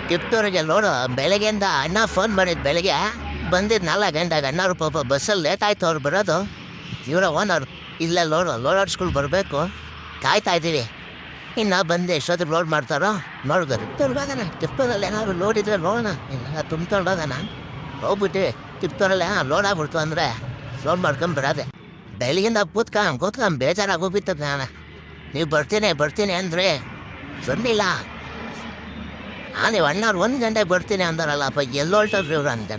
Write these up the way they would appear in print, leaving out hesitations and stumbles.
ಟಿಪ್ಟೂರಿಗೆ ನೋಡು ಬೆಳಗ್ಗೆಯಿಂದ ಅಣ್ಣ ಫೋನ್ ಮಾಡಿದ್ದು ಬೆಳಗ್ಗೆ ಬಂದಿದ್ದು 4 ಗಂಟೆಗೆ ಅಣ್ಣವ್ರು ಪಾಪ ಬಸ್ಸಲ್ಲಿ ಲೇಟ್ ಆಯ್ತು ಅವ್ರು ಬರೋದು. ಇವರ ಓನರ್ ಇಲ್ಲೇ ಲೋಡ್ ಸ್ಕೂಲ್ ಬರಬೇಕು, ಕಾಯ್ತಾ ಇದ್ದೀವಿ. ಇನ್ನು ಬಂದು ಎಷ್ಟೊತ್ತಿಗೆ ಲೋಡ್ ಮಾಡ್ತಾರೋ ನೋಡ್ಬೋದು. ತುಂಬೋಗೋಣ ಟಿಪ್ಟೂರಲ್ಲಿ ಏನಾದ್ರು ಲೋಡ್ ಇದ್ರೆ ನೋಡೋಣ, ಇಲ್ಲ ತುಂಬ್ಕೊಂಡು ಹೋಗೋಣ. ಹೋಗ್ಬಿಟ್ಟು ಟಿಪ್ಟೂರಲ್ಲೇ ಲೋಡ್ ಆಗ್ಬಿಡ್ತು ಅಂದರೆ ಲೋಡ್ ಮಾಡ್ಕೊಂಡು ಬರೋದೆ. ಬೆಳಗಿಂದ ಕೂತ್ಕೊಂಡು ಬೇಜಾರಾಗೋಗ್ಬಿಟ್ಟು ನಾನು. ನೀವು ಬರ್ತೀನಿ ಅಂದರೆ ಬಂದಿಲ್ಲ. ನೀವು ಅಣ್ಣವ್ರು 1 ಗಂಟೆಗೆ ಬರ್ತೀನಿ ಅಂದಾರಲ್ಲಪ್ಪ, ಎಲ್ಲಿ ಹೊಲ್ಟೋದ್ರು ಇವ್ರು ಅಂತ.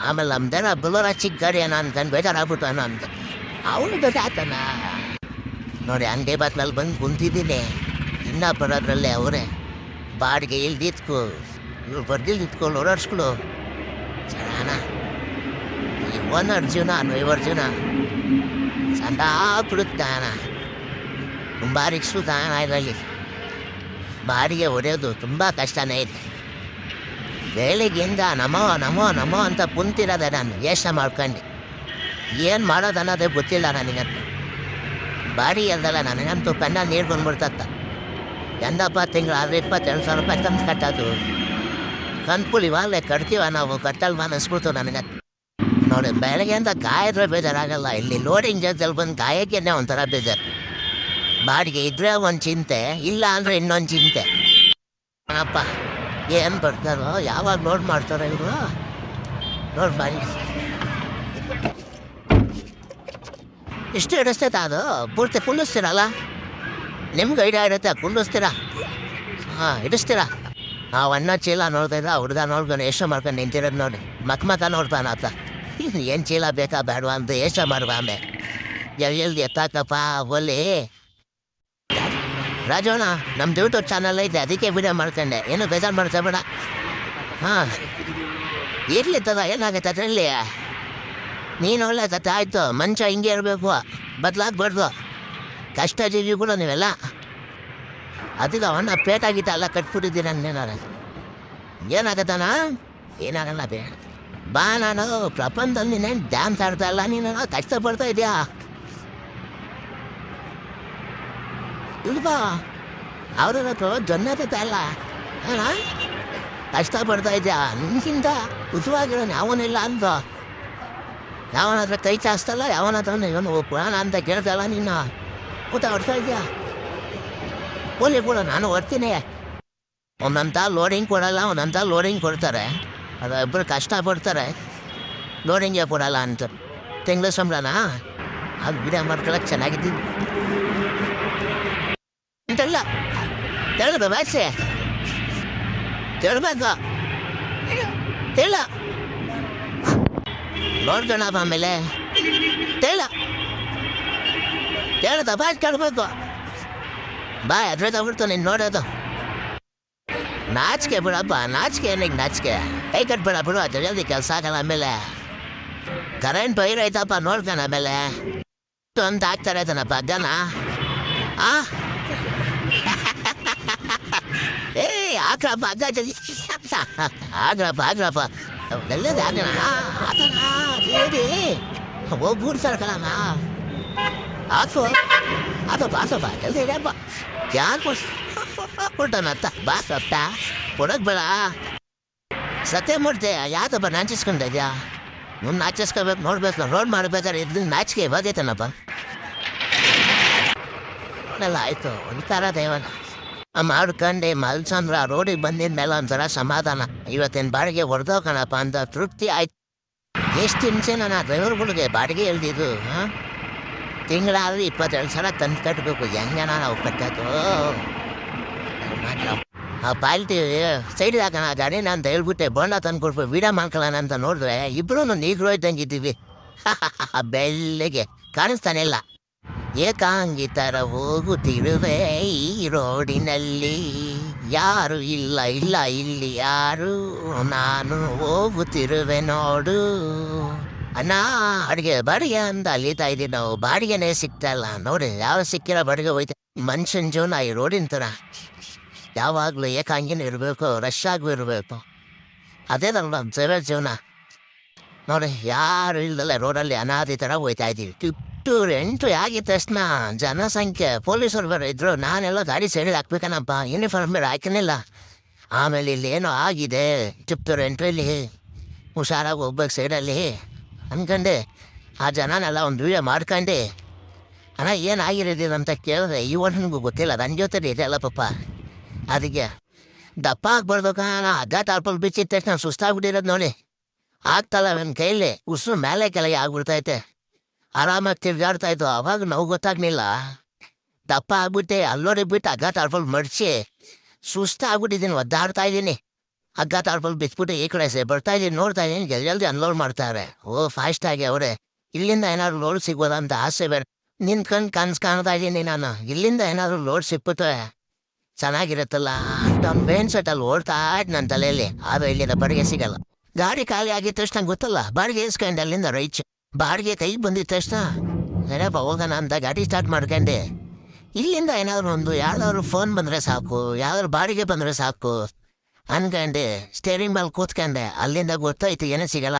ಆಮೇಲೆ ನಮ್ದೇನ ಬುಲೋರ ಚಿಕ್ಕ ಗಾಡಿ ಏನೋ ಅನ್ಕೊಂಡು ಬೇಜಾರಾಗ್ಬಿಟ್ಟು ಅನ್ನೋ ಅಂತ. ಅವನು ಗೊತ್ತಾಗ್ತಾನ ನೋಡಿ. ಅಂಗಡಿ ಬಾತ್ನಲ್ಲಿ ಬಂದು ಕುಂತಿದ್ದೀನಿ. ಇನ್ನೂ ಬರೋದ್ರಲ್ಲೇ ಅವರೇ ಬಾಡಿಗೆ ಇಲ್ದಿತ್ಕು ಇವ್ರು ಬರ್ದಿಲ್ದಿತ್ಕೊ ಓಡಾಡ್ಸ್ಗಳು ಚೆನ್ನಾನ. ಈ ಓನರ್ ಜೀವನ ಡ್ರೈವರ್ ಜೀವನ ಚಂದ ಬಿಡುತ್ತಾನ. ತುಂಬ ರಿಕ್ಸು ತಾನ ಇದರಲ್ಲಿ. ಬಾಡಿಗೆ ಹೊಡೆಯೋದು ತುಂಬ ಕಷ್ಟನೇ ಇದೆ. ಬೆಳಿಗ್ಗೆಯಿಂದ ನಮೋ ಅಂತ ಕುಂತಿರೋದೆ ನಾನು ಯೋಚನೆ ಮಾಡ್ಕೊಂಡು. ಏನು ಮಾಡೋದು ಅನ್ನೋದೇ ಗೊತ್ತಿಲ್ಲ ನನಗಂತೂ. ಬಾಡಿಗೆ ಅಲ್ದಲ್ಲ ನನಗಂತೂ ಪೆನ್ನಲ್ಲಿ ನೀರು ಬಂದ್ಬಿಡ್ತತ್ತ. ಎಂದಪ್ಪ ತಿಂಗಳು 22,000 ರೂಪಾಯಿ ತಂದು ಕಟ್ಟೋದು. ಕಂತ್ಪುಲ್ ಇವಾಗಲೇ ಕಟ್ತೀವ ನಾವು, ಕಟ್ಟಲ್ವ ಅನಿಸ್ಬಿಡ್ತು ನನಗೆ ನೋಡಿ. ಬೆಳಗ್ಗೆಯಿಂದ ಕಾಯಿದ್ರೆ ಬೇಜಾರಾಗಲ್ಲ, ಇಲ್ಲಿ ಲೋಡಿಂಗ್ ಜಾಗದಲ್ಲಿ ಬಂದು ಕಾಯೋಕ್ಕೇನೆ ಒಂಥರ ಬೇಜಾರು. ಬಾಡಿಗೆ ಇದ್ರೆ ಒಂದು ಚಿಂತೆ, ಇಲ್ಲ ಅಂದರೆ ಇನ್ನೊಂದು ಚಿಂತೆ. ಅಪ್ಪ ಏನು ಬರ್ತಾರೋ, ಯಾವಾಗ ಲೋಡ್ ಮಾಡ್ತಾರೋ ಇವರು. ನೋಡಿ ಬಾಡಿ ಇಷ್ಟು ಹಿಡಿಸ್ತೈತೆ, ಅದು ಪೂರ್ತಿ ಕುಳ್ಳಿಸ್ತೀರಲ್ಲ, ನಿಮ್ಗೆ ಐಡಿಯಾ ಇರುತ್ತೆ ಕುಳ್ಳಿಸ್ತೀರಾ. ಹಿಡಿಸ್ತೀರಾ. ಅಣ್ಣ ಚೀಲ ನೋಡ್ತಾಯಿದ್ದ, ಹುಡುಗ ನೋಡ್ಕೊಂಡು ಎಷ್ಟು ಮಾಡ್ಕೊಂಡು ನಿಂತಿರೋದು ನೋಡಿ. ಮಕ್ಕ ನೋಡ್ತಾನ ಆತ. ಏನು ಚೀಲ ಬೇಕಾ ಬೇಡವಾ ಅಂತ ಎಷ್ಟು ಮಾಡುವ. ಆಮೇಲೆ ಎಲ್ಲಿ ಎತ್ತಾಕಪ್ಪ ಒಲಿ. ರಾಜೋಣ ನಮ್ದು ಯೂಟ್ಯೂಬ್ ಚಾನಲ್ ಐತೆ, ಅದಕ್ಕೆ ವಿಡಿಯೋ ಮಾಡ್ಕೊಂಡೆ, ಏನು ಬೇಜಾರು ಮಾಡ್ಕೋಬೇಡ. ಇರಲಿ ತದ, ಏನಾಗೈತೆ ಅದರಲ್ಲಿ. ನೀನು ಒಳ್ಳೆ ಕತೆ ಆಯಿತು. ಮಂಚ ಹಿಂಗೆ ಇರಬೇಕು, ಬದಲಾಗ್ಬಾರ್ದು. ಕಷ್ಟ ಜೀವಿಗಳು ನೀವೆಲ್ಲ. ಅದಕ್ಕೆ ಅವನ್ನ ಪೇಟಾಗಿತ್ತು ಎಲ್ಲ ಕಟ್ಬಿಟ್ಟಿದ್ದೀನಿ ಅನ್ನೇನಾರ. ಏನಾಗತ್ತಾನ ಏನಾಗಲ್ಲ ಬೇ. ಬಾ, ನಾನು ಪ್ರಪಂಚದಲ್ಲಿ ನೀನೇನು ಡ್ಯಾನ್ಸ್ ಆಡ್ತಾ ಇಲ್ಲ, ನೀನು ಕಷ್ಟಪಡ್ತಾ ಇದೆಯಾ ಇಲ್ವಾ. ಅವ್ರ ಜೊನ್ನತ ಅಲ್ಲ ಕಷ್ಟಪಡ್ತಾ ಇದೆಯಾ. ನಿನ್ಗಿಂತ ಉತ್ತವಾಗಿರೋನು ಯಾವನಿಲ್ಲ ಅಂತ. ಯಾವನಾತ್ರ ಕೈ ಚಾಸ್ತಲ್ಲ, ಯಾವನಾತ್ರ ಇವನು ಪುರಾಣ ಅಂತ ಕೇಳ್ತಲ್ಲ. ನೀನು ಊಟ ಹೊಡ್ತಾ ಇದೆಯಾ. ಕೂಲಿ ಕೂಡ ನಾನು ಹೊಡ್ತೀನಿ. ಒಂದಂತ ಲೋಡಿಂಗ್ ಕೊಡಲ್ಲ, ಒಂದಂತ ಲೋಡಿಂಗ್ ಕೊಡ್ತಾರೆ. ಅದು ಇಬ್ಬರು ಕಷ್ಟಪಡ್ತಾರೆ, ಲೋಡಿಂಗೇ ಕೊಡಲ್ಲ ಅಂತ. ತಿಂಗಳ ಸಂಬಳನಾ ಅದು ವಿಡಿಯೋ ಮಾಡ್ಕೊಳಕ್ಕೆ ಚೆನ್ನಾಗಿದ್ದೀನಿ ಅಂತೆಲ್ಲ ತಿಳಿದು ಭಾಷೆ ತಿಳ್ಬೇಕು. ತಿಳ ನೋಡ್ದೋಣ ಆಮೇಲೆ ಕೇಳ್ದ ಭಾಷೆ ಕೇಳಬೇಕು. ಬಾ ಅದ್ರ ತಗೊಳ್ತು ನೀನು ನೋಡೋದು. ನಾಚಿಕೆ ಬಿಡಪ್ಪ, ನಾಚಿಕೆ ಏನಿಗೆ ನಾಚಿಕೆ. ಕೈ ಕಟ್ಬೇಡ ಬಿಡು, ಅದು ಜಲ್ದಿ ಕೆಲಸ ಆಗಲ್ಲ. ಆಮೇಲೆ ಕರೆಂಟ್ ವೈರ್ ಐತಪ್ಪ ನೋಡ್ತಾನೆ. ಆಮೇಲೆ ಅಂತ ಹಾಕ್ತಾರೆ ಆಯ್ತಾನಪ್ಪ ಜನ. ಹಾಕ್ರಪ್ಪ ಅಜ್ಜ ಜಲ್ದಿ ಆಗ್ರಪ್ಪ ಎಲ್ಲದ ಒಬ್ಬರು ಸರ್ಕಳಮ್ಮ. ಬಾಸಪ್ಪ ಜಲ್ದಿ ಇಡಪ್ಪ. ಯಾಕೆ ಕೊಟ್ಟನತ್ತ ಬಾಸಪ್ಪ ಕೊಡೋದು ಬೇಡ. ಸತ್ಯಮೂರ್ತಿ ಯಾಕಪ್ಪ ನಾಚಿಸ್ಕೊಂಡ ಇದೆಯಾ. ಮುಂದೆ ನಾಚಿಸ್ಕೋಬೇಕು, ನೋಡ್ಬೇಕು. ರೋಡ್ ಮಾಡ್ಬೇಕಾದ್ರೆ ಇದ್ದು ನಾಚಿಕೆ ಬಂದೈತನಪ್ಪ. ಎಲ್ಲ ಆಯಿತು ಒಂಥರ ದೇವನ ಮಾಡ್ಕೊಂಡು ಮಲ್ಸಂದ್ರ ರೋಡಿಗೆ ಬಂದಿದ ಮೇಲೆ ಒಂಥರ ಸಮಾಧಾನ. ಇವತ್ತಿನ ಬಾಡಿಗೆ ಹೊಡೆದೋಕಣಪ್ಪ ಅಂತ ತೃಪ್ತಿ ಆಯ್ತು. ಎಷ್ಟು ಹಿಂಸೆ ನಾನು ಡ್ರೈವರ್ಗಳಿಗೆ ಬಾಡಿಗೆ ಹೇಳ್ದಿದ್ದು. ತಿಂಗಳಾದ್ರೆ 22,000 ತಂದು ಕಟ್ಟಬೇಕು. ಹೆಂಗೆ ನಾವು ಕಟ್ಟೋದು ಮಾತ್ರ. ಪಾಲ್ಟಿ ಸೈಡ್ ಹಾಕೋಣ ಗಾಡಿ ನಾನು ಹೇಳ್ಬಿಟ್ಟೆ, ಬೋಂಡ ತಂದು ಕೊಡ್ಬೇಕು, ವೀಡಿಯೋ ಮಾಡ್ಕೊಳ್ಳೋಣ ಅಂತ ನೋಡಿದ್ರೆ ಇಬ್ಬರೂ ನೀಗ್ರು ಇದ್ದಂಗಿದ್ದೀವಿ. ಬೆಳ್ಳಿಗೆ ಕಾಣಿಸ್ತಾನೆ ಇಲ್ಲ. ಏಕಾಂಗಿತರ ಹೋಗುತ್ತಿರುವೆ ಈ ರೋಡಿನಲ್ಲಿ, ಯಾರು ಇಲ್ಲ ಇಲ್ಲಿ ಯಾರು, ನಾನು ಹೋಗುತ್ತಿರುವೆ ನೋಡು. ಅಣ್ಣ ಅಡುಗೆ ಬಾಡಿಗೆ ಅಂತ ಅಲಿತಾ ಇದ್ದೀವಿ ನಾವು. ಬಾಡಿಗೆನೇ ಸಿಗ್ತಾಯಿಲ್ಲ ನೋಡಿ. ಯಾವ ಸಿಕ್ಕಿರೋ ಬಾಡಿಗೆ ಹೋಯ್ತು. ಮನುಷ್ಯನ ಜೀವನ ಈ ರೋಡಿನ ಥರ ಯಾವಾಗಲೂ ಏಕಾಂಗಿನೂ ಇರಬೇಕು, ರಶ್ ಆಗೂ ಇರಬೇಕು. ಅದೇ ನಮ್ಮ ಡ್ರೈವರ್ ಜೀವನ ನೋಡಿ. ಯಾರು ಇಲ್ದಲ್ಲ ರೋಡಲ್ಲಿ ಅನಾದಿ ಥರ ಹೋಯ್ತಾ ಇದ್ದೀವಿ. ಟಿಪ್ಟೂರು ಎಂಟ್ರಿ ಆಗಿದ ತಕ್ಷಣ ಜನಸಂಖ್ಯೆ ಪೊಲೀಸರು ಬೇರೆ ಇದ್ರು. ನಾನೆಲ್ಲ ಗಾಡಿ ಸೈಡಿಗೆ ಹಾಕ್ಬೇಕನಪ್ಪ, ಯೂನಿಫಾರ್ಮ್ ಬೇರೆ ಹಾಕಿನಿಲ್ಲ. ಆಮೇಲೆ ಇಲ್ಲಿ ಏನೋ ಆಗಿದೆ ಚಿಪ್ತೂರು ಎಂಟ್ರಿಲಿ ಹುಷಾರಾಗಿ ಹೋಗ್ಬೇಕು ಸೈಡಲ್ಲಿ ಅನ್ಕಂಡೆ ಆ ಜನನೆಲ್ಲ ಒಂದು ವೀಡಿಯೋ ಮಾಡ್ಕೊಂಡೆ ಅಣ್ಣ ಏನಾಗಿರೋದಿಲ್ಲ ಅಂತ ಕೇಳಿದ್ರೆ ಇವನಿಗೂ ಗೊತ್ತಿಲ್ಲ ನನ್ನ ಜೊತೆ ಇದೆಯಲ್ಲ ಪಾಪ ಅದಕ್ಕೆ ದಪ್ಪ ಆಗ್ಬಾರ್ದು ಕಾಣ ಅದ ಟಾರ್ಪಲ್ ಬಿಚ್ಚಿದ ತಕ್ಷಣ ಸುಸ್ತಾಗ್ಬಿಟ್ಟಿರೋದು ನೋಡಿ ಆಗ್ತಲ್ಲ ನನ್ನ ಕೈಲಿ ಉಸಿರು ಮೇಲೆ ಕೆಳಗೆ ಆಗ್ಬಿಡ್ತೈತೆ ಆರಾಮಾಗಿ ತಿರ್ಗಾಡ್ತಾ ಇತ್ತು ಅವಾಗ ನೋವು ಗೊತ್ತಾಗ್ಲಿಲ್ಲ ದಪ್ಪ ಆಗ್ಬಿಟ್ಟೆ ಅಲ್ಲೋಡಿ ಬಿಟ್ಟು ಹಗ್ಗ ಟಾರ್ಪಲ್ ಮಡಿಸಿ ಸುಸ್ತಾಗ್ಬಿಟ್ಟಿದ್ದೀನಿ ಒದ್ದಾಡ್ತಾ ಇದ್ದೀನಿ ಹಗ್ಗ ಟಾರ್ಪಲ್ ಬಿಚ್ಬಿಟ್ಟು ಈ ಕಡೆ ಬರ್ತಾ ಇದ್ದೀನಿ ನೋಡ್ತಾ ಇದ್ದೀನಿ ಜಲ್ದಿ ಅನ್ಲೋಡ್ ಮಾಡ್ತಾರೆ ಫಾಸ್ಟಾಗಿ ಅವರೇ ಇಲ್ಲಿಂದ ಏನಾದ್ರು ಲೋಡ್ ಸಿಗ್ಬೋದಾ ಅಂತ ಆಸೆ ಬೇರೆ ನಿಂತ್ಕೊಂಡು ಕಾಣ್ತಾ ಇದ್ದೀನಿ ನಾನು ಇಲ್ಲಿಂದ ಏನಾದ್ರು ಲೋಡ್ ಸಿಕ್ಬಿಟ್ರೆ ಚೆನ್ನಾಗಿರುತ್ತಲ್ಲ ಅಂತ ಒಂದು ಬೇನ್ ಸೆಟ್ಟಲ್ಲಿ ಓಡ್ತಾ ಇತ್ತು ನನ್ನ ತಲೆಯಲ್ಲಿ ಆದ್ರೆ ಇಲ್ಲಿಂದ ಬಾಡಿಗೆ ಸಿಗಲ್ಲ ಗಾಡಿ ಖಾಲಿ ಆಗಿದ ತಕ್ಷಣ ಗೊತ್ತಲ್ಲ ಬಾಡಿಗೆ ಇಸ್ಕೊಂಡು ಅಲ್ಲಿಂದ ರೈಚ್ ಬಾಡಿಗೆ ಕೈಗೆ ಬಂದಿದ ತಕ್ಷಣ ಏನಪ್ಪ ಹೋಗೋಣ ಅಂತ ಗಾಡಿ ಸ್ಟಾರ್ಟ್ ಮಾಡ್ಕೊಂಡೆ ಇಲ್ಲಿಂದ ಏನಾದ್ರು ಒಂದು ಯಾವ್ದಾದ್ರು ಫೋನ್ ಬಂದರೆ ಸಾಕು ಯಾವ್ದಾದ್ರು ಬಾಡಿಗೆ ಬಂದರೆ ಸಾಕು ಅನ್ಕಂಡೆ ಸ್ಟೇರಿಂಗ್ ಮೇಲೆ ಕೂತ್ಕೊಂಡೆ ಅಲ್ಲಿಂದ ಗೊತ್ತಾಯ್ತು ಏನೂ ಸಿಗಲ್ಲ